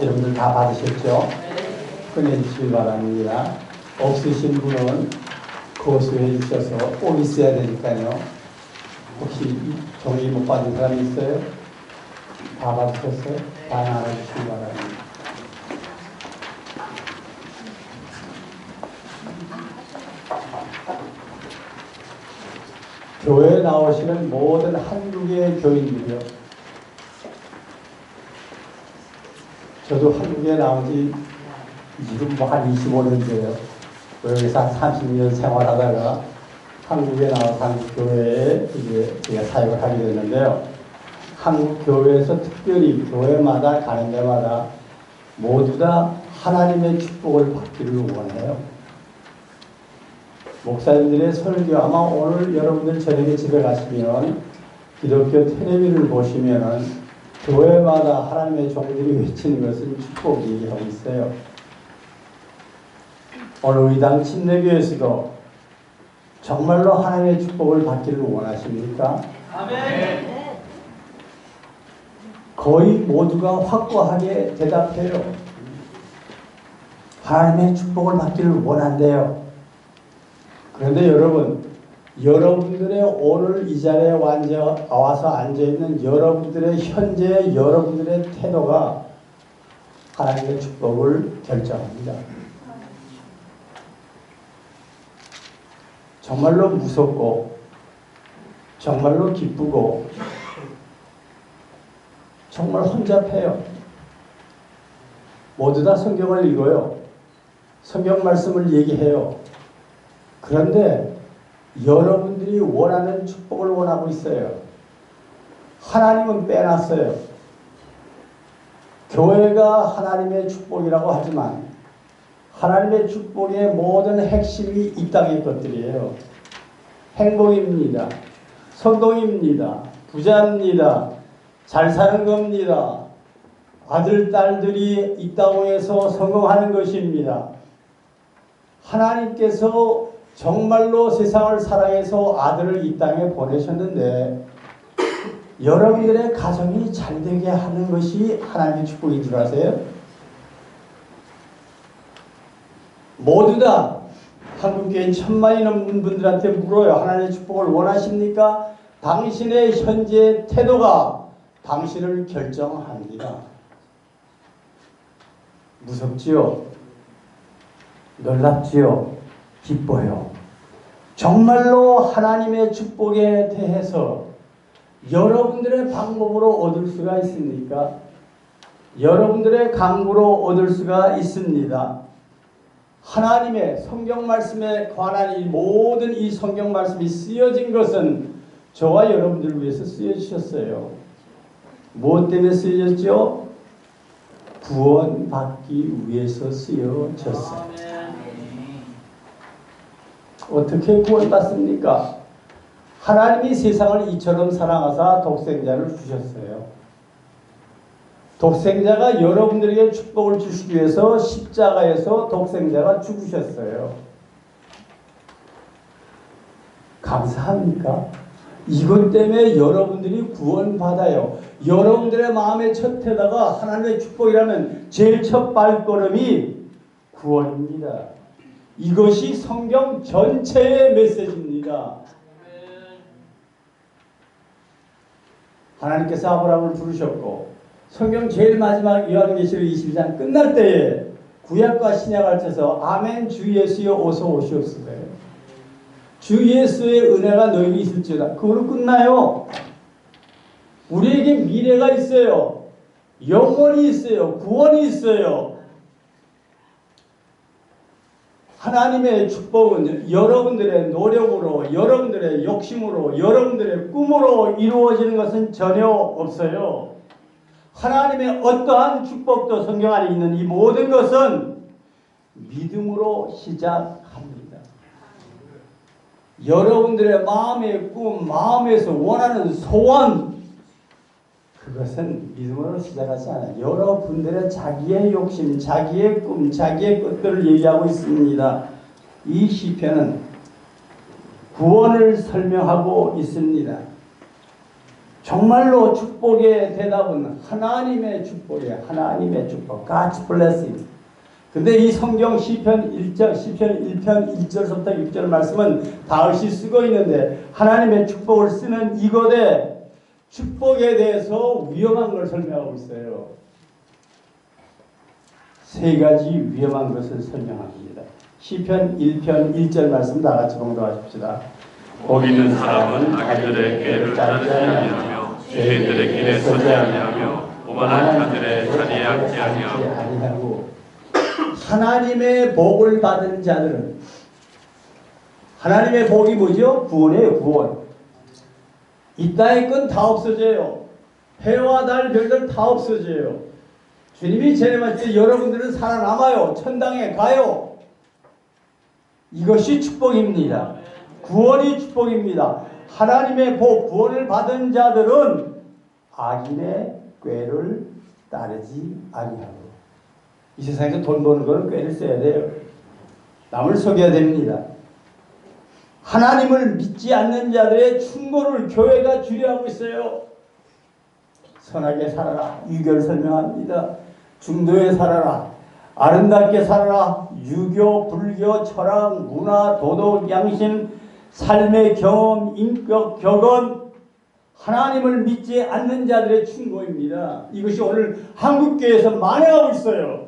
여러분들 다 받으셨죠? 꺼내주시기 바랍니다. 없으신 분은 거수해 주셔서 꼭 있어야 되니까요. 혹시 종이 못 받은 사람이 있어요? 다 받으셨어요? 다 나눠주시기 바랍니다. 교회에 나오시는 모든 한국의 교인들이요. 저도 한국에 나온 지 지금 한 25년 돼요. 여기서 한 30년 생활하다가 한국에 나와서 한국 교회에 이제 제가 사역을 하게 됐는데요. 한국 교회에서 특별히 교회마다 가는 데마다 모두 다 하나님의 축복을 받기를 원해요. 목사님들의 설교, 아마 오늘 여러분들 저녁에 집에 가시면 기독교 텔레비를 보시면은 교회마다 하나님의 종들이 외치는 것은 축복 얘기하고 있어요. 오늘 의당 침례교에서도 정말로 하나님의 축복을 받기를 원하십니까? 아멘. 거의 모두가 확고하게 대답해요. 하나님의 축복을 받기를 원한대요. 그런데 여러분, 여러분들의 오늘 이 자리에 와서 앉아있는 여러분들의 현재 여러분들의 태도가 하나님의 축복을 결정합니다. 정말로 무섭고 정말로 기쁘고 정말 혼잡해요. 모두 다 성경을 읽어요. 성경 말씀을 얘기해요. 그런데 여러분들이 원하는 축복을 원하고 있어요. 하나님은 빼놨어요. 교회가 하나님의 축복이라고 하지만 하나님의 축복의 모든 핵심이 이 땅의 것들이에요. 행복입니다. 성공입니다. 부자입니다. 잘 사는 겁니다. 아들, 딸들이 이 땅에서 성공하는 것입니다. 하나님께서 정말로 세상을 사랑해서 아들을 이 땅에 보내셨는데 여러분들의 가정이 잘되게 하는 것이 하나님의 축복인 줄 아세요? 모두 다 한국교인 1000만이 넘는 분들한테 물어요. 하나님의 축복을 원하십니까? 당신의 현재 태도가 당신을 결정합니다. 무섭지요? 놀랍지요? 기뻐요. 정말로 하나님의 축복에 대해서 여러분들의 방법으로 얻을 수가 있습니까? 여러분들의 강구로 얻을 수가 있습니다. 하나님의 성경 말씀에 관한 이 모든 이 성경 말씀이 쓰여진 것은 저와 여러분들을 위해서 쓰여주셨어요. 무엇 때문에 쓰여졌죠? 구원받기 위해서 쓰여졌어요. 어떻게 구원받습니까? 하나님이 세상을 이처럼 사랑하사 독생자를 주셨어요. 독생자가 여러분들에게 축복을 주시기 위해서 십자가에서 독생자가 죽으셨어요. 감사합니까? 이것 때문에 여러분들이 구원받아요. 여러분들의 마음의 첫 해다가 하나님의 축복이라면 제일 첫 발걸음이 구원입니다. 이것이 성경 전체의 메시지입니다. 하나님께서 아브라함을 부르셨고 성경 제일 마지막 요한계시록 22장 끝날 때에 구약과 신약을 합쳐서 아멘 주 예수여 어서 오시옵소서. 주 예수의 은혜가 너희에게 있을지어다. 그걸로 끝나요. 우리에게 미래가 있어요. 영원이 있어요. 구원이 있어요. 하나님의 축복은 여러분들의 노력으로, 여러분들의 욕심으로, 여러분들의 꿈으로 이루어지는 것은 전혀 없어요. 하나님의 어떠한 축복도 성경 안에 있는 이 모든 것은 믿음으로 시작합니다. 여러분들의 마음의 꿈, 마음에서 원하는 소원, 그것은 믿음으로 시작하지 않아요. 여러분들의 자기의 욕심, 자기의 꿈, 자기의 것들을 얘기하고 있습니다. 이 시편은 구원을 설명하고 있습니다. 정말로 축복의 대답은 하나님의 축복이에요. 하나님의 축복. God's blessing. 근데 이 성경 시편 1편 1절부터 6절 말씀은 다윗이 쓰고 있는데 하나님의 축복을 쓰는 이것에 축복에 대해서 위험한 걸 설명하고 있어요. 세 가지 위험한 것을 설명합니다. 시편 1편 1절 말씀 다 같이 봉독하십시다. 복 있는 사람은 악인들의 꾀를 따르지 아니하며 죄인들의 길에 서지 아니하며 오만한 자들의 자리에 앉지 아니하고. 하나님의 복을 받은 자들은 하나님의 복이 뭐죠? 구원이에요. 구원. 이 땅의 건 다 없어져요. 해와 달 별들 다 없어져요. 주님이 재림하실 때 여러분들은 살아남아요. 천당에 가요. 이것이 축복입니다. 구원이 축복입니다. 하나님의 복, 구원을 받은 자들은 악인의 꾀를 따르지 아니하고. 이 세상에서 돈 버는 거는 꾀를 써야 돼요. 남을 속여야 됩니다. 하나님을 믿지 않는 자들의 충고를 교회가 주려하고 있어요. 선하게 살아라. 유교를 설명합니다. 중도에 살아라. 아름답게 살아라. 유교, 불교, 철학, 문화, 도덕, 양심, 삶의 경험, 인격, 격언, 하나님을 믿지 않는 자들의 충고입니다. 이것이 오늘 한국교회에서 만행하고 있어요.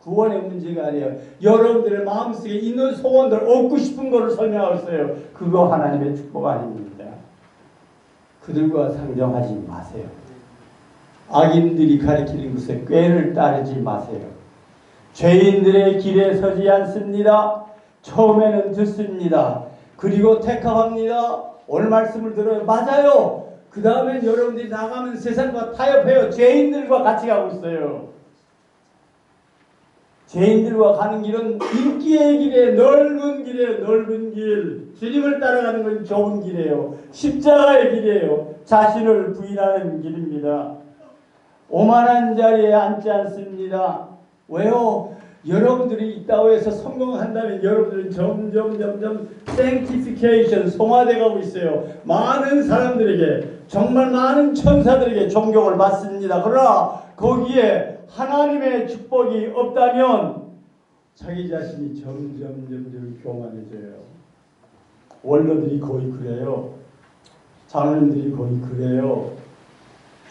구원의 문제가 아니에요. 여러분들의 마음속에 있는 소원들, 얻고 싶은 것을 설명하고 있어요. 그거 하나님의 축복 아닙니다. 그들과 상정하지 마세요. 악인들이 가리키는 것에 꾀를 따르지 마세요. 죄인들의 길에 서지 않습니다. 처음에는 듣습니다. 그리고 택합합니다. 오늘 말씀을 들어요. 맞아요. 그 다음엔 여러분들이 나가면 세상과 타협해요. 죄인들과 같이 가고 있어요. 죄인들과 가는 길은 인기의 길에 넓은 길이에요. 넓은 길. 주님을 따라가는 건 좁은 길이에요. 십자가의 길이에요. 자신을 부인하는 길입니다. 오만한 자리에 앉지 않습니다. 왜요? 여러분들이 있다고 해서 성공한다면 여러분들은 점점 sanctification, 성화돼 가고 있어요. 많은 사람들에게, 정말 많은 천사들에게 존경을 받습니다. 그러나 거기에 하나님의 축복이 없다면 자기 자신이 점점 교만해져요. 원로들이 거의 그래요. 장로님들이 거의 그래요.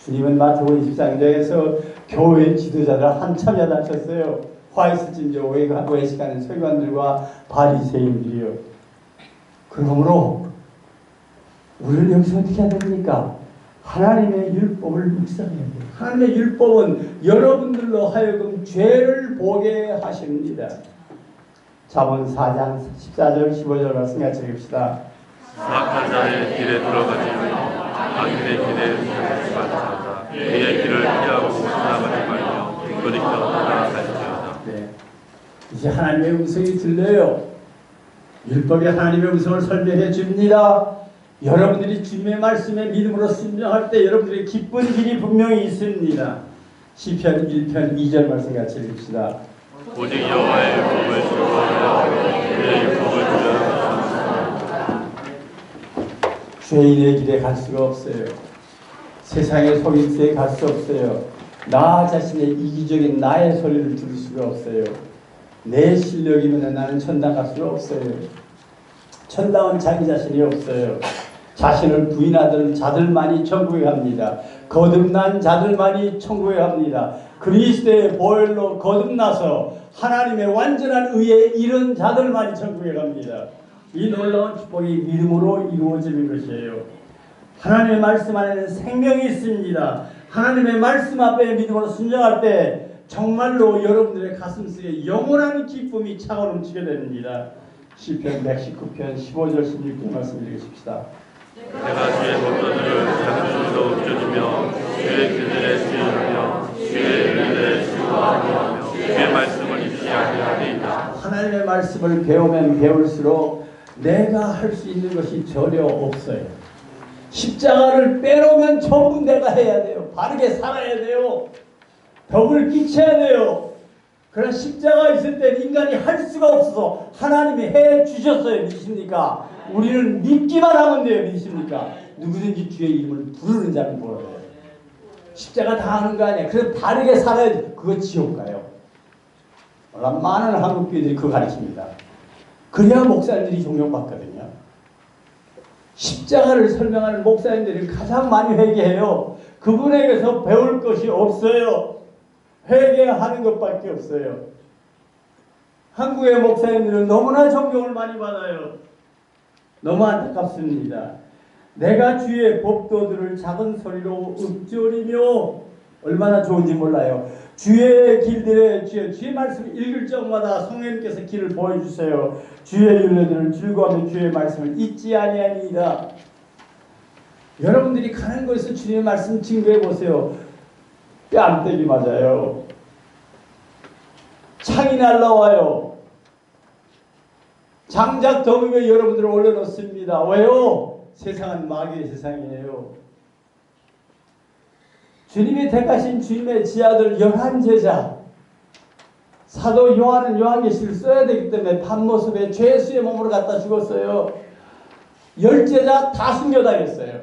주님은 마태복음 23장에서 교회 지도자들 한참 야단쳤어요. 화이스진저 외식하는 서기관들과 바리새인들이요. 그러므로 우리는 여기서 어떻게 해야 됩니까? 하나님의 율법을 묵상해야 돼요. 하나님의 율법은 여러분들로 하여금 죄를 보게 하십니다. 잠언 4장 14절 15절 말씀 같이 읽읍시다. 악한 자의 길에 들어가지 말며 악인의 길에 서지 말자. 그의 길을 피하고 지나가지 말며 돌이켜 나아갈지어다. 네. 이제 하나님의 음성이 들려요. 율법이 하나님의 음성을 설명해 줍니다. 여러분들이 주님의 말씀에 믿음으로 순종할 때 여러분들의 기쁜 길이 분명히 있습니다. 시편 1편 2절 말씀 같이 읽읍시다. 오직 여호와의 율법을 즐거워하여 그의 율법을 들으라. 죄인의 길에 갈 수가 없어요. 세상의 속임수에 갈 수 없어요. 나 자신의 이기적인 나의 소리를 들을 수가 없어요. 내 실력이면 나는 천당 갈 수가 없어요. 천당은 자기 자신이 없어요. 자신을 부인하던 자들만이 천국에 갑니다. 거듭난 자들만이 천국에 갑니다. 그리스도의 보혈로 거듭나서 하나님의 완전한 의에 이른 자들만이 천국에 갑니다. 이 놀라운 축복이 믿음으로 이루어지는 것이에요. 하나님의 말씀 안에는 생명이 있습니다. 하나님의 말씀 앞에 믿음으로 순종할 때 정말로 여러분들의 가슴속에 영원한 기쁨이 차고 넘치게 됩니다. 시편 119편 15절 16절 말씀 읽으십시다. 내가 주의 법도들을 장중으로 움켜쥐며 주의 길들에 수용하며 주의 은혜를 즐거워하며 주의 말씀을 잊지 아니하리이다. 하나님의 말씀을 배우면 배울수록 내가 할 수 있는 것이 전혀 없어요. 십자가를 빼놓으면 전부 내가 해야 돼요. 바르게 살아야 돼요. 덕을 끼쳐야 돼요. 그러나 십자가 있을 때 인간이 할 수가 없어서 하나님이 해 주셨어요. 믿으십니까? 우리는 믿기만 하면 돼요. 믿으십니까? 누구든지 주의 이름을 부르는 자는 뭐예요? 십자가 다 하는 거 아니야. 그래서 바르게 살아야지. 그거 지옥 가요. 많은 한국교회들이 그거 가르칩니다. 그래야 목사님들이 존경받거든요. 십자가를 설명하는 목사님들이 가장 많이 회개해요. 그분에게서 배울 것이 없어요. 회개하는 것밖에 없어요. 한국의 목사님들은 너무나 존경을 많이 받아요. 너무 안타깝습니다. 내가 주의 법도들을 작은 소리로 읊조리며 얼마나 좋은지 몰라요. 주의 길들에 주의 말씀을 읽을 적마다 성령님께서 길을 보여주세요. 주의 윤례들을 즐거워하며 주의 말씀을 잊지 아니하니이다. 여러분들이 가는 곳에서 주님의 말씀 증거해 보세요. 뺨때기 맞아요. 창이 날라와요. 장작 더위에 여러분들을 올려놓습니다. 왜요? 세상은 마귀의 세상이에요. 주님이 택하신 주님의 지하들 11제자, 사도 요한은 요한계시를 써야 되기 때문에 밤모습에 죄수의 몸으로 갖다 죽었어요. 10제자 다 순교당했어요.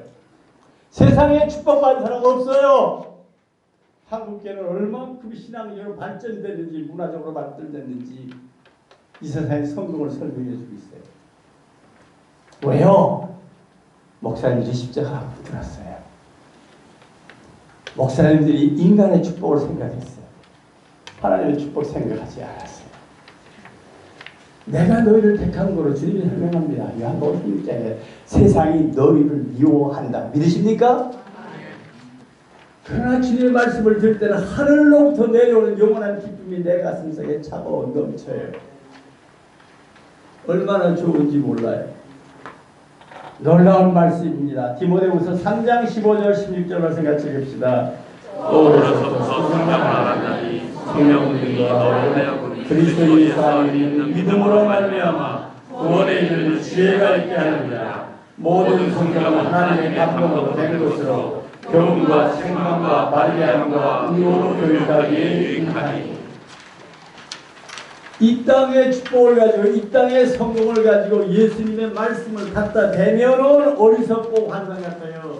세상에 축복받은 사람 없어요. 한국교회는 얼만큼 신앙적으로 발전됐는지, 문화적으로 발전됐는지 이 세상의 성공을 설명해 주고 있어요. 왜요? 목사님들이 십자가를 붙들었어요. 목사님들이 인간의 축복을 생각했어요. 하나님의 축복 생각하지 않았어요. 내가 너희를 택한 거로 주님이 설명합니다. 요한복음 16장에 세상이 너희를 미워한다. 믿으십니까? 그러나 주님의 말씀을 들을 때는 하늘로부터 내려오는 영원한 기쁨이 내 가슴속에 차고 넘쳐요. 얼마나 좋은지 몰라요. 놀라운 말씀입니다. 디모데후서 3장 15절 16절을 생각해 봅시다. 어려서부터 성령을 알았나니 성령님이 너를 하여금 그리스도 예수 안에 있는 믿음으로 말미암아 구원에 이르는 지혜가 있게 하느니라. 모든 성경은 하나님의 감동으로 된 것으로 교훈과 책망과 바르게 함과 의로운 교육하기에 유익하니. 이 땅의 축복을 가지고 이 땅의 성공을 가지고 예수님의 말씀을 갖다 대면은 어리석고 환상 같아요.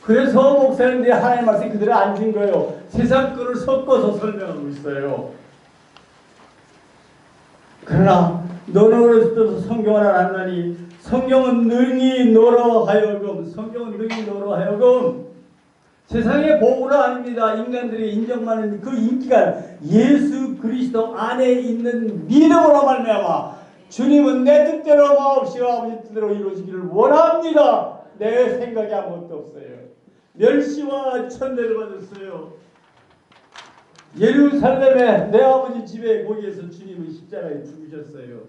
그래서 목사님들이 하나님의 말씀 그대로 앉은 거예요. 세상 거를 섞어서 설명하고 있어요. 그러나 너는 어렸을 때부터 성경을 알았나니 성경은 능히 너로 하여금 세상의 보고는 아닙니다. 인간들이 인정받는 그 인기가 예수 그리스도 안에 있는 믿음으로 말미암아 주님은 내 뜻대로 마옵시고 아버지 뜻대로 이루어지기를 원합니다. 내 생각이 아무것도 없어요. 멸시와 천대를 받았어요. 예루살렘에 내 아버지 집에 거기에서 주님은 십자가에 죽으셨어요.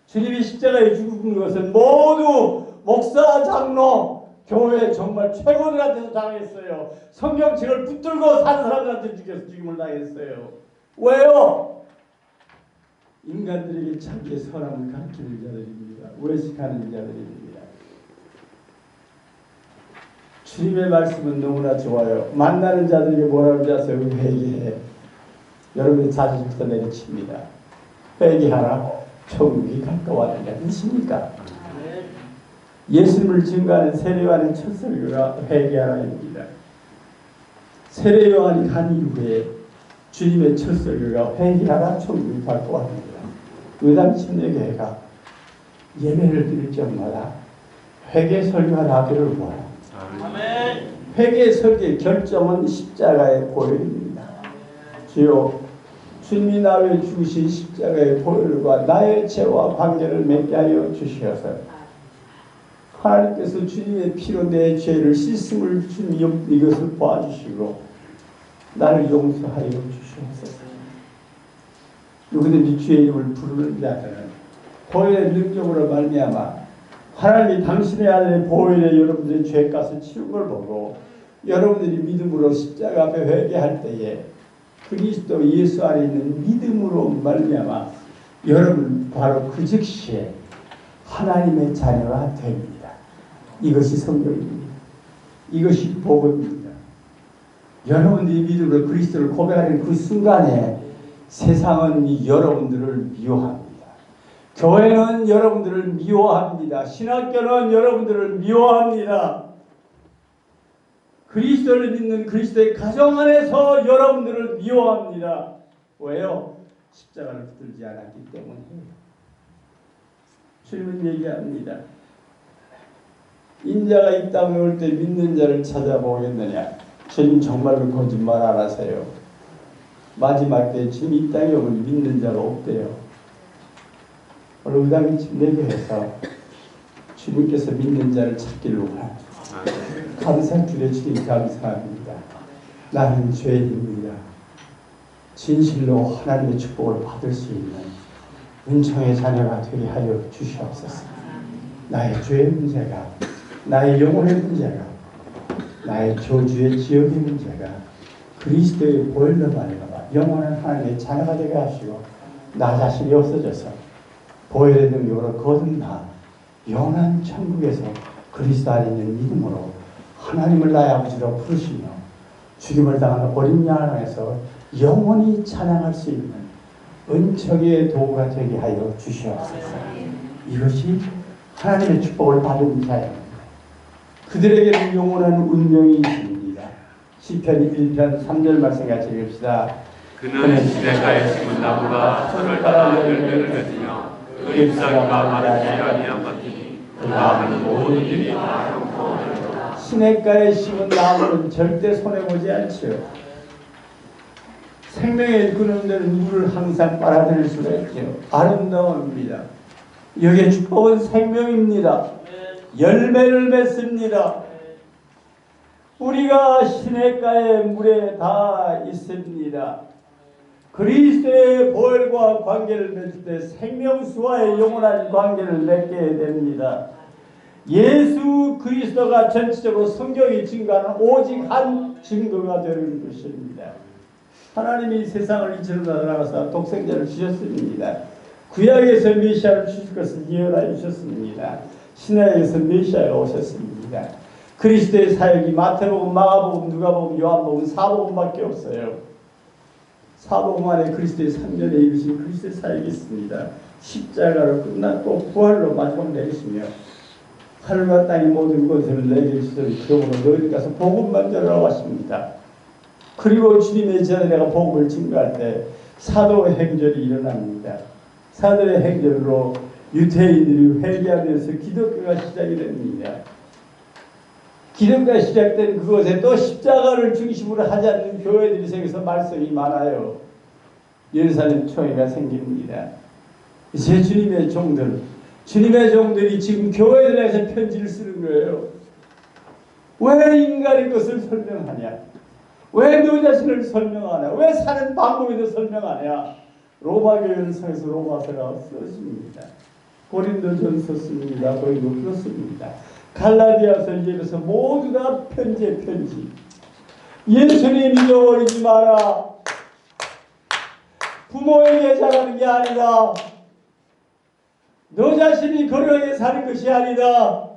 주님이 십자가에 죽은 것은 모두 목사, 장로, 교회 정말 최고들한테서 당했어요. 성경책을 붙들고 산 사람들한테 죽임을 당했어요. 왜요? 인간들에게 자기의 선함을 가르치는 자들입니다. 외식하는 자들입니다. 주님의 말씀은 너무나 좋아요. 만나는 자들에게 뭐라고 하세요? 회개해. 여러분의 자존심부터 내려칩니다. 회개하라. 천국이 가까워하느냐. 믿으십니까? 예수님을 증거하는 세례요한의 첫 설교가 회개하라입니다. 세례요한이 간 이후에 주님의 첫 설교가 회개하라. 천국이 가까워합니다. 의담 침례교회가 예배를 드릴 적마다 회개 설교가 나기를 원합니다. 회개 설교의 결정은 십자가의 보혈입니다. 주여, 주님이 나 위해 죽으신 십자가의 보혈과 나의 죄와 관계를 맺게 하여 주시어서 하나님께서 주님의 피로 내 죄를 씻음을 주님 이것을 봐주시고 나를 용서하여 주시옵소서. 누구든지 주의 이름을 부르는 자들은 보혈의 능력으로 말미암아 하나님이 당신의 아들의 보혈에 여러분들의 죄값을 치른 걸 보고 여러분들이 믿음으로 십자가 앞에 회개할 때에 그리스도 예수 안에 있는 믿음으로 말미암아 여러분 바로 그 즉시에 하나님의 자녀가 됩니다. 이것이 성경입니다. 이것이 복음입니다. 여러분들이 믿음으로 그리스도를 고백하는 그 순간에 세상은 여러분들을 미워합니다. 교회는 여러분들을 미워합니다. 신학교는 여러분들을 미워합니다. 그리스도를 믿는 그리스도의 가정 안에서 여러분들을 미워합니다. 왜요? 십자가를 붙들지 않았기 때문이에요. 주님은 얘기합니다. 인자가 이 땅에 올 때 믿는 자를 찾아보겠느냐? 주님 정말로 거짓말 안 하세요. 마지막 때 주님 이 땅에 오면 믿는 자가 없대요. 오늘 의당이 내교해서 주님께서 믿는 자를 찾기로 감사드려 주님 감사합니다. 나는 죄인입니다. 진실로 하나님의 축복을 받을 수 있는 은총의 자녀가 되게 하여 주시옵소서. 나의 죄의 문제가, 나의 영혼의 문제가, 나의 교주의 지역의 문제가 그리스도의 보혈로 말미암아 영원한 하나님의 자녀가 되게 하시고 나 자신이 없어져서 보혈의 능력으로 거듭나 영원한 천국에서 그리스도 안에 있는 믿음으로 하나님을 나의 아버지로 부르시며 죽임을 당하는 어린 양을 향해서 영원히 찬양할 수 있는 은총의 도구가 되게 하여 주시옵소서. 이것이 하나님의 축복을 받은 자입니다. 그들에게는 영원한 운명이 있습니다. 시편 1편 3절 말씀 같이 읽읍시다. 그는 시냇가에 심은 나무가 철을 따라 열매를 맺으며 그 잎사귀가 마르지 아니한 같으니 그가 하는 모든 일이 다 형통하리로다. 시냇가에 심은 나무는 절대 손해보지 않지요. 생명의 근원되는 물을 항상 빨아들일 수가 있죠. 아름다움입니다. 여기에 축복은 생명입니다. 열매를 맺습니다. 우리가 시냇가의 물에 다 있습니다. 그리스도의 보혈과 관계를 맺을 때 생명수와의 영원한 관계를 맺게 됩니다. 예수 그리스도가 전체적으로 성경이 증거하는 오직 한 증거가 되는 것입니다. 하나님이 세상을 이처럼 나타나서 독생자를 주셨습니다. 구약에서 메시아를 주실 것을 예언하여 주셨습니다. 신약에서 메시아가 오셨습니다. 그리스도의 사역이 마태복음, 마가복음, 누가복음, 요한복음, 사복음밖에 없어요. 사복음 안에 그리스도의 3년에 이루신 그리스도의 사역이 있습니다. 십자가로 끝났고 부활로 마지막 내리시며 하늘과 땅의 모든 것을 내게 주시더니 그러므로 너희들 가서 복음만 전하라고 하십니다. 그리고 주님의 제자들에게 복음을 증거할 때 사도의 행전이 일어납니다. 사도의 행전으로 유대인들이 회개하면서 기독교가 시작이 됩니다. 기독교가 시작된 그곳에 또 십자가를 중심으로 하지 않는 교회들이 생겨서 말썽이 많아요. 예루살렘 총회가 생깁니다. 이제 주님의 종들이 지금 교회들에서 편지를 쓰는 거예요. 왜 인간의 것을 설명하냐? 왜 너 자신을 설명하냐? 왜 사는 방법에 대해 설명하냐? 로마 교회를 통해서 로마서가 쓰십니다. 고린도전서 씁니다. 고린도 썼습니다. 갈라디아서 이제부터 모두 다 편지. 예수님 잊어버리지 마라. 부모에게 잘하는 게 아니다. 너 자신이 거룩하게 사는 것이 아니다.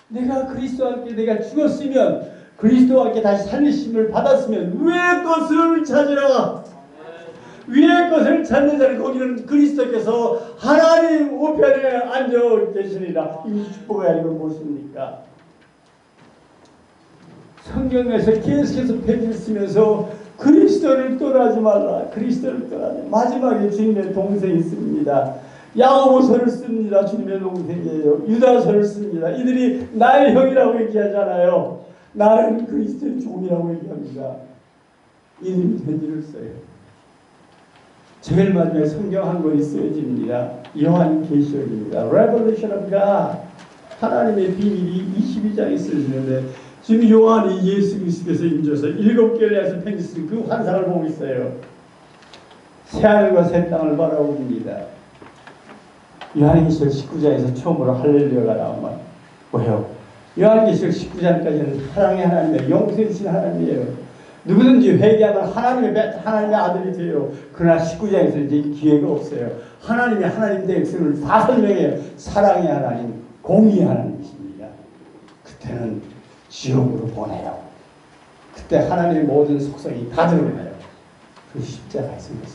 내가 그리스도와 함께 내가 죽었으면 그리스도와 함께 다시 살리심을 받았으면 위의 것을 찾으라. 위의 것을 찾는 자는 거기는 그리스도께서 하나님 우편에 앉아 계시니라. 이 축복이 아니고 무엇입니까? 성경에서 계속해서 편지를 쓰면서 그리스도를 떠나지 말라. 그리스도를 떠나지. 마지막에 주님의 동생이 있습니다. 야고보서를 씁니다. 주님의 동생이에요. 유다서를 씁니다. 이들이 나의 형이라고 얘기하잖아요. 나는 그리스도의 종이라고 얘기합니다. 이들이 편지를 써요. 제일 마지막에 성경 한 권이 쓰여집니다. 요한계시록입니다. Revelation of God. 하나님의 비밀이 22장에 쓰여지는데 지금 요한이 예수 그리스도께서 인줘서 7개월에서 편지 쓴 그 환상을 보고 있어요. 새하늘과 새 땅을 바라봅니다. 요한계시록 19장에서 처음으로 할렐루야가 나오면 왜요? 요한계시록 19장까지는 사랑의 하나님이에요. 용서이신 하나님이에요. 누구든지 회개하면 하나님의 아들이 돼요. 그러나 19장에서 이제 기회가 없어요. 하나님이 하나님 백성을 다 설명해요. 사랑의 하나님, 공의의 하나님이십니다. 그때는 지옥으로 보내요. 그때 하나님의 모든 속성이 다 드러나요. 그 십자가에 있습니다.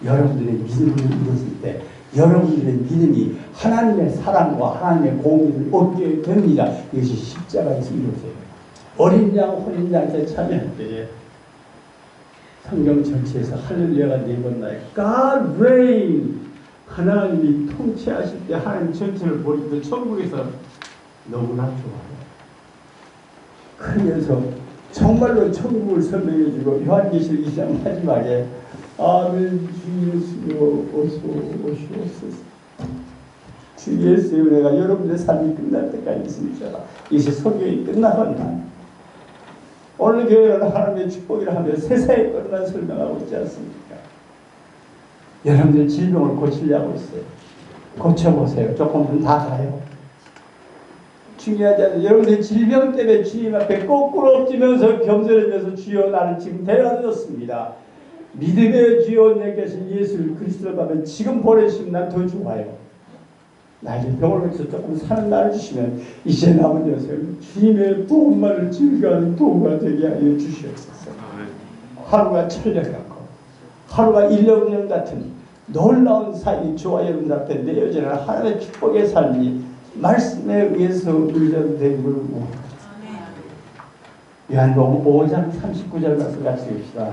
여러분들의 믿음을 이뤘을 때 여러분들의 믿음이 하나님의 사랑과 하나님의 공의를 얻게 됩니다. 이것이 십자가에서 이루어져요. 어린 양 혼인장에 참여할 때에 성경 전체에서 할렐루야가 4번 나요. God reign. 하나님이 통치하실 때 하나님 전체를 보리도 천국에서 너무나 좋아요. 그러면서 정말로 천국을 설명해주고 요한계시록 2장 마지막에 아멘 주 예수여 어서 오시옵소서. 주 예수여 내가 여러분의 삶이 끝날 때까지 있습니다. 이제 설교이 끝나간다. 오늘 교회는 하나님의 축복이라 하며 세상의 것만 설명하고 있지 않습니까? 여러분들 질병을 고치려고 있어요. 고쳐보세요. 조금은 다 가요. 중요하지 않아요. 여러분들 질병 때문에 주님 앞에 거꾸로 엎지면서 겸손해져서 주여 나를 지금 데려다줬습니다. 믿음의 주여 내 계신 예수 그리스도를 받으면 지금 보내주시면 난 더 좋아요. 나에게 병을 위해서 조금 사는 날을 주시면 이제 남은 여생 주님의 도움만을 즐거워하는 도구가 되게 하여 주시옵소서. 하루가 철력 같고 하루가 1년 같은 놀라운 삶이 저와 여러분들 앞에 내어지는 하나님의 축복의 삶이 말씀에 의해서 의존되는 걸 원합니다. 요한복음 5장 39절 말씀 같이 읽읍시다.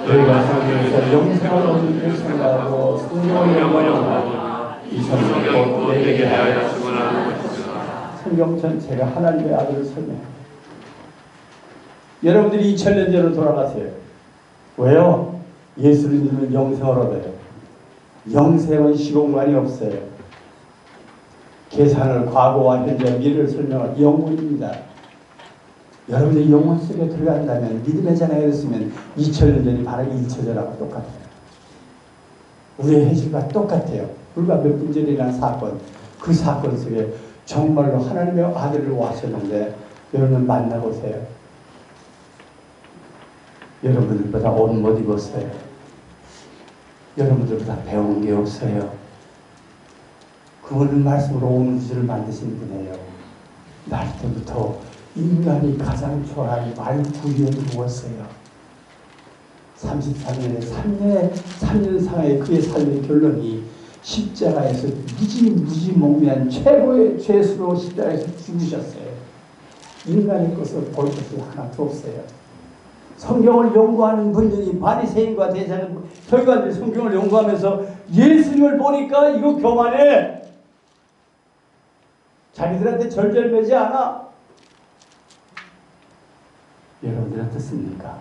너희가 성경에서 영생을 얻는 줄 생각하고 성경을 영원하고 이 성경 곧 내게 하여 주문하는 것이다. 성경 전체가 하나님의 아들을 설명합니다. 여러분들이 2000년 전으로 돌아가세요. 왜요? 예수를 믿으면 영생을 얻어요. 영생은 시공간이 없어요. 계산을 과거와 현재 미래를 설명할 영혼입니다. 여러분들이 영혼 속에 들어간다면 믿음의 자녀가 됐으면 2000년 전이 바로 일처절하고 똑같아요. 우리의 현실과 똑같아요. 불과 몇 분 전에 일어난 사건, 그 사건 속에 정말로 하나님의 아들을 와셨는데 여러분 만나보세요. 여러분들보다 옷 못 입었어요. 여러분들보다 배운 게 없어요. 그분은 말씀으로 온 우주를 만드신 분이에요. 날 때부터 인간이 가장 좋아하는 말구리에 누웠어요. 33년의 3년상의 그의 삶의 결론이 십자가에서 무지몽매한 최고의 죄수로 십자가에서 죽으셨어요. 인간의 것을 볼 것이 하나도 없어요. 성경을 연구하는 분들이 바리새인과 대사는 결과들 성경을 연구하면서 예수님을 보니까 이거 교만해. 자기들한테 절절매지 않아. 여러분들 어떻습니까?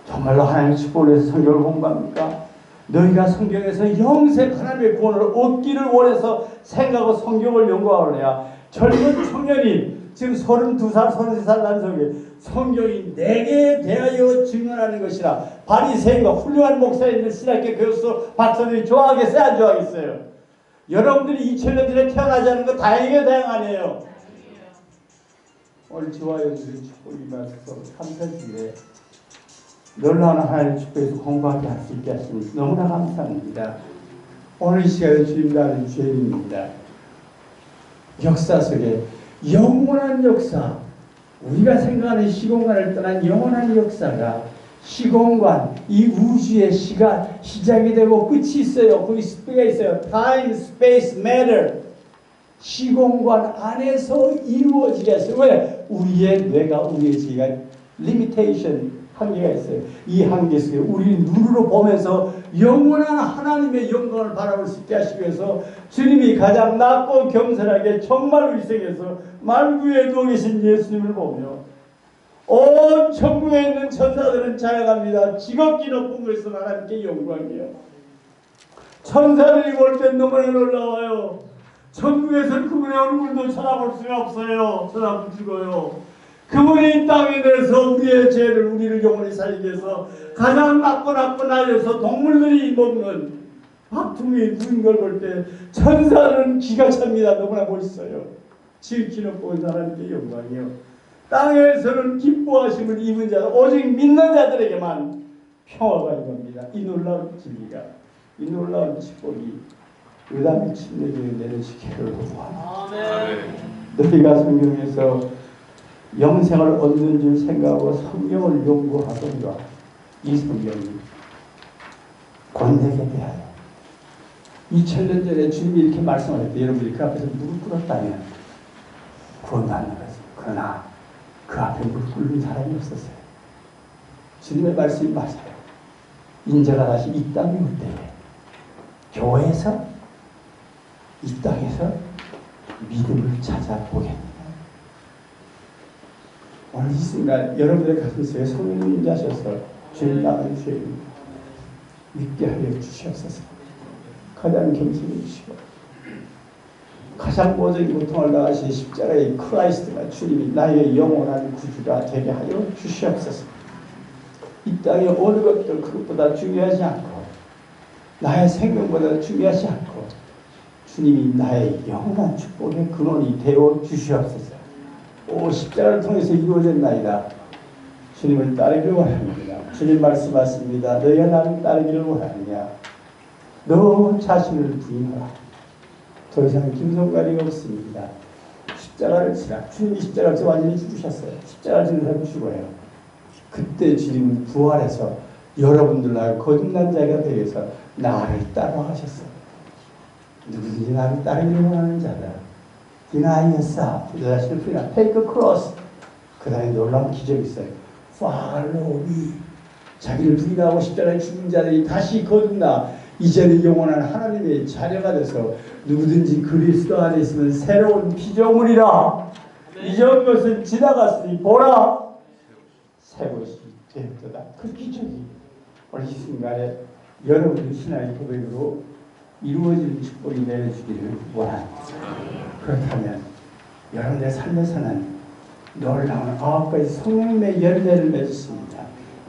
정말로 하나님의 축복을 위해서 성경을 공부합니까? 너희가 성경에서 영생 하나님의 구원을 얻기를 원해서 생각하고 성경을 연구하려야 젊은 청년이 지금 32살, 33살 난성이 성경이 내게 대하여 증언하는 것이라 바리새인과 훌륭한 목사님들 신학교 교수 박사들이 좋아하겠어요? 안 좋아하겠어요? 여러분들이 2000년 전에 태어나지 않은 거 다행이에요? 다행 아니에요? 오늘 저와 여러분들의 축복이 임하셔서 감사드려요. 놀라운 하나님의 축복에서 공부하게 할 수 있게 하시니 너무나 감사합니다. 오늘 이 시간에 주님 나는 죄인입니다. 역사 속에 영원한 역사, 우리가 생각하는 시공간을 떠난 영원한 역사가 시공간, 이 우주의 시작이 되고 끝이 있어요. 거기 스피가 있어요. Time, Space, Matter. 시공간 안에서 이루어지게 했어요. 왜? 우리의 뇌가, 우리의 지가 limitation, 한계가 있어요. 이 한계 속에 우리 눈으로 보면서 영원한 하나님의 영광을 바라볼 수 있게 하시기 위해서 주님이 가장 낮고 겸손하게 정말로 희생해서 말구에 누워 계신 예수님을 보며 온 천국에 있는 천사들은 찬양합니다. 지극히 높은 곳에서 하나님께 영광이요. 천사들이 볼 때 너무나 놀라워요. 천국에서는 그분의 얼굴도 쳐다볼 수가 없어요. 쳐다보면 죽어요. 그분이 이 땅에 대해서 우리를 영원히 살리기 위해서 가장 낮고 나여서 동물들이 먹는 밥통이 누인 걸 볼 때 천사는 기가 찹니다. 너무나 멋있어요. 지극히 높은 하나님께 영광이요. 땅에서는 기뻐하심을 입은 자 오직 믿는 자들에게만 평화가 임합니다. 이 놀라운 진리가, 이 놀라운 축복이 의담의 침례교에 내려지기를 원합니다. 너희가 성경에서 영생을 얻는 줄 생각하고 성경을 연구하던가 이 성경이 권내게 대하여 2000년 전에 주님이 이렇게 말씀하셨대. 여러분들이 그 앞에서 무릎 꿇었다면 구원받는 거지. 그러나 그 앞에 무릎 꿇는 사람이 없었어요. 주님의 말씀이 맞아요. 인자가 다시 이 땅에 올 때에 교회에서 이 땅에서 믿음을 찾아보겠다. 오늘 이 순간 여러분의 가슴속에 성령님 임재하셔서 주님 나는 죄입니다. 믿게 하여 주시옵소서. 가장 겸손히 주시고 가장 모든 고통을 당하신 십자가의 크라이스트가 주님이 나의 영원한 구주가 되게 하여 주시옵소서. 이 땅의 어느 것도 그것보다 중요하지 않고 나의 생명보다 중요하지 않고 주님이 나의 영원한 축복의 근원이 되어 주시옵소서. 오 십자가를 통해서 이루어졌나이다. 주님을 따르기를 원합니다. 주님 말씀하십니다. 너희가 나를 따르기를 원하느냐. 너 자신을 부인하라. 더 이상 김성관이 없습니다. 십자가를 지라. 주님이 십자가를 완전히 죽으셨어요. 십자가를 지는 사람 죽어요. 그때 주님은 부활해서 여러분들하고 거듭난 자가 되어서 나를 따라가셨어요. 누구든지 나를 따르기를 원하는 자다. Deny yourself. 너 자신을 부인하라. Take a cross. 그 다음에 놀라운 기적이 있어요. Follow me. 자기를 부인하고 십자가에 죽은 자들이 다시 거듭나 이제는 영원한 하나님의 자녀가 돼서 누구든지 그리스도 안에 있으면 새로운 피조물이라. 이전 것은 지나갔으니 보라 새 것이 되었다. 그 기적이 오늘 이 순간에 여러분의 신앙의 고백으로 이루어지는 축복이 내려주기를 원합니다. 그렇다면 여러분의 삶에서는 놀라운 9가지 성령의 열매를 맺었습니다.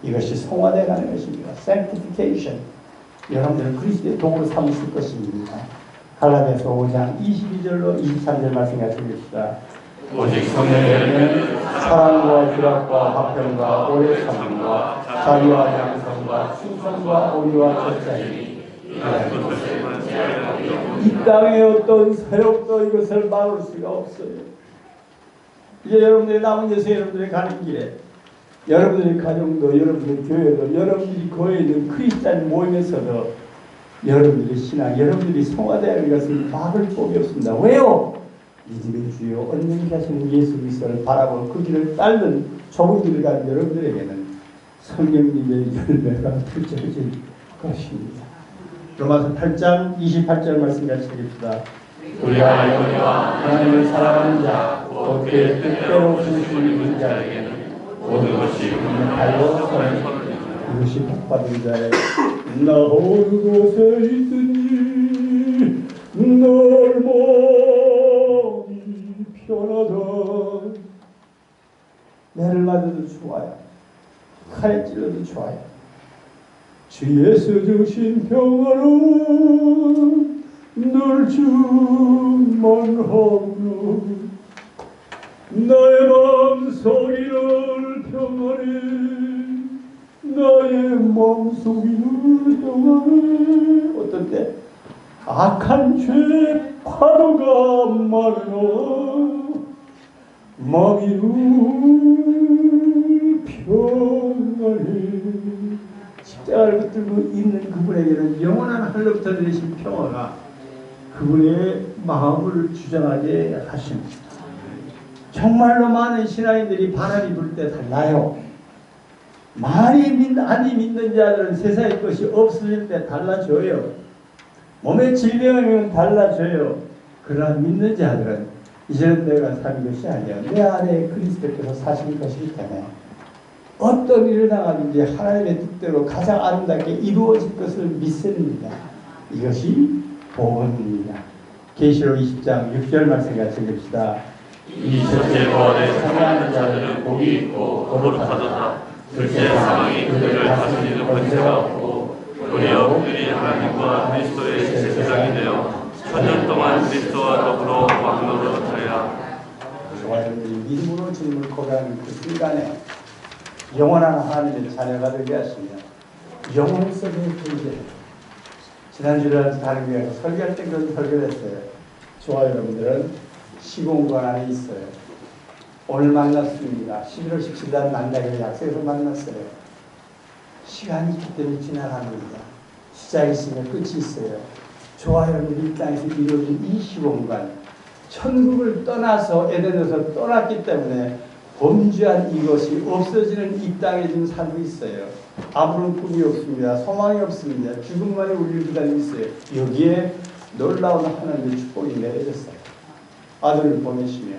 이것이 성화되어가는 것입니다. Sanctification. 여러분들은 그리스도의 도구로 삼으실 것입니다. 갈라디아서 5장 22절로 23절 말씀 같이 읽읍시다. 오직 성령의 열매는 사랑과 희락과 화평과 오래 참음과 자비와 양성과 충성과 오리와 절제이니 이 땅에 어떤 새롭도 이것을 막을 수가 없어요. 이제 여러분들이 남은 여세 여러분들이 가는 길에 여러분들의 가정도 여러분들의 교회도 여러분들이 거에 있는 크리스찬 모임에서도 여러분들의 신앙 여러분들이 성화되는 것은 막을 법이 없습니다. 왜요? 믿음의 주요 언능케 하시는 예수 그리스도를 바라보고 그 길을 따르는 좁은 길을 가는 여러분들에게는 성령님의 열매가 펼쳐질 것입니다. 로마서 8장 28절 말씀 같이 읽읍시다. 우리가 영원히와 하나님을 사랑하는 자, 곧 그의 뜻대로 부르심을 입은 자에게는 모든 것이 달로 선을 이것이 복받은 자의 나 어느 곳에 있으니 널 마음이 편하다. 매를 맞아도 좋아요. 칼에 찔러도 좋아요. 주 예수 주신 평화로 늘 충만하구나. 나의 마음속이를 평안해. 나의 마음속이를 평안해. 어떤 때? 악한 죄의 파도가 많으나 마음이 늘 평안해. 십자가를 붙들고 있는 그분에게는 영원한 하늘로부터 내리신 평화가 그분의 마음을 주장하게 하십니다. 정말로 많은 신앙인들이 바람이 불 때 달라요. 많이 아니 믿는 자들은 세상의 것이 없어질 때 달라져요. 몸의 질병이면 달라져요. 그러나 믿는 자들은 이제는 내가 사는 것이 아니야. 내 안에 그리스도께서 사시는 것이기 때문에 어떤 일을 당하든지 하나님의 뜻대로 가장 아름답게 이루어질 것을 믿습니다. 이것이 복음입니다. 계시록 20장 6절 말씀 같이 읽읍시다. 이 첫째 부활에 참여하는 자들은 복이 있고 거룩하도다. 둘째 사망이 그들을 다스리는 권세가 없고 도리어 그들이 하나님과 그리스도의 제사장이 되어 천년 동안 그리스도와 더불어 왕노릇 하여야. 좋아요. 믿음으로 주님을 고백하는 그 순간에 영원한 하나님의 자녀가 되게 하시며 영혼 속의 존재. 지난주에 다른 교회에서 설교할 때 그런 설교를 했어요. 좋아요. 여러분들은 시공간 안에 있어요. 오늘 만났습니다. 11월 17일 날 만나기로 약속해서 만났어요. 시간이 있기 때문에 지나갑니다. 시작이 있으면 끝이 있어요. 저와 여러분들이 이 땅에서 이루어진 이 시공간, 천국을 떠나서 에덴에서 떠났기 때문에 범죄한 이것이 없어지는 이 땅에 지금 살고 있어요. 아무런 꿈이 없습니다. 소망이 없습니다. 죽음만이 우리를 기다리고 있어요. 여기에 놀라운 하나님의 축복이 내려졌어요. 아들을 보내시며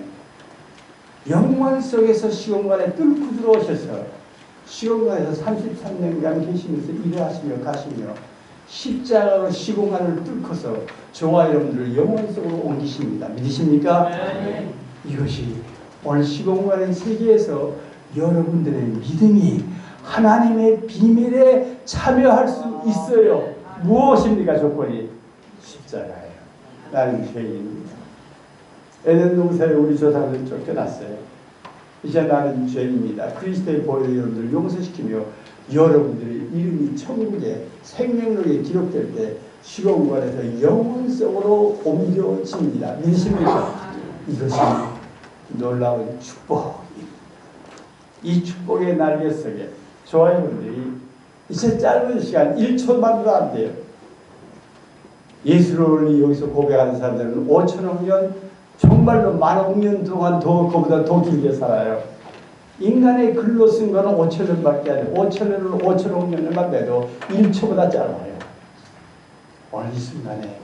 영원 속에서 시공간에 뚫고 들어오셔서 시공간에서 33년간 계시면서 일하시며 가시며 십자가로 시공간을 뚫고서 저와 여러분들을 영원 속으로 옮기십니다. 믿으십니까? 네. 이것이 오늘 시공간의 세계에서 여러분들의 믿음이 하나님의 비밀에 참여할 수 있어요. 무엇입니까? 조건이 십자가예요. 나는 죄인입니다. 에덴 동산에 우리 조상들 쫓겨났어요. 이제 나는 죄인입니다. 그리스도의 보혈로 여러분들을 용서시키며 여러분들의 이름이 천국의 생명록에 기록될 때 시공간에서 영원 속으로 옮겨집니다. 믿으십니까? 이것이 놀라운 축복입니다. 이 축복의 날개 속에 저와 여러분들이 이제 짧은 시간 1초만도 안 돼요. 예수를 여기서 고백하는 사람들은 5천억 년, 정말로 10,000억 년 동안 그보다 더 길게 살아요. 인간의 글로 쓴 거는 5천년밖에 안 돼요. 5천년을 5천억 년을만 내도 1초보다 짧아요. 오늘 이 순간에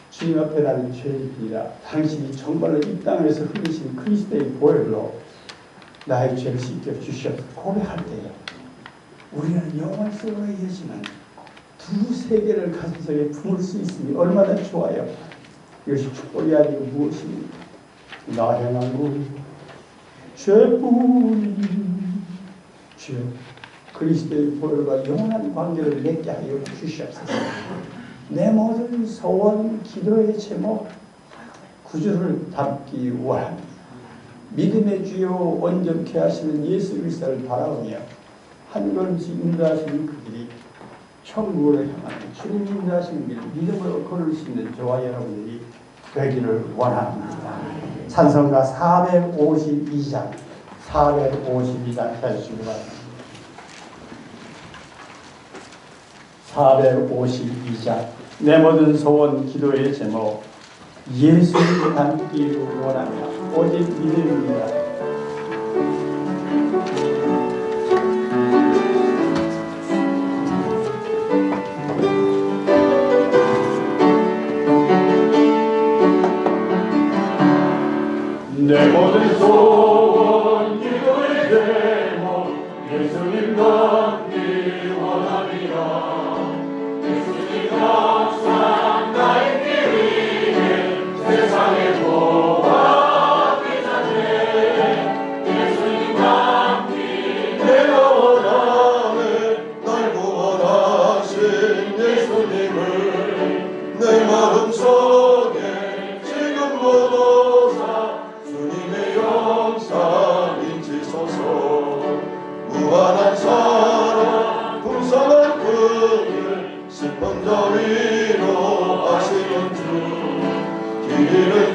주님 앞에 나는 죄인이다. 당신이 정말로 이 땅에서 흘리신 그리스도의 보혈로 나의 죄를 씻겨 주셔서 고백할 때에 우리는 영원 속으로 이어지는 두 세계를 가슴속에 품을 수 있으니 얼마나 좋아요. 이것이 축복이 아니고 무엇입니까? 나 행한 것 죄뿐이니 주여 그리스도의 보혈과 영원한 관계를 맺게 하여 주시옵소서. 내 모든 소원, 기도의 제목, 구주를 담기 원합니다. 믿음의 주요 온전케 하시는 예수 그리스도를 바라보며 한 걸음씩 인도하시는 그 길이 천국으로 향하는 주님이 인도하시는 길 믿음으로 걸을 수 있는 저와 여러분들이 되기를 원합니다. 찬송가 452장 해주시기 바랍니다. 452장 내 모든 소원 기도의 제목 예수를 닮기 원합니다. 오직 믿음입니다. 내 모든 소원 기도의 제목 예수님 닮기 원합니다. 예수님 항상 나의 길 위에 세상의 보았기 전에 예수님 닮기 내가 원하는 날 구원하신 예수님을 내 마음속에 지금부터 무한한 사랑 풍성한 그를 슬픈 저 위로 하시는 주 길이는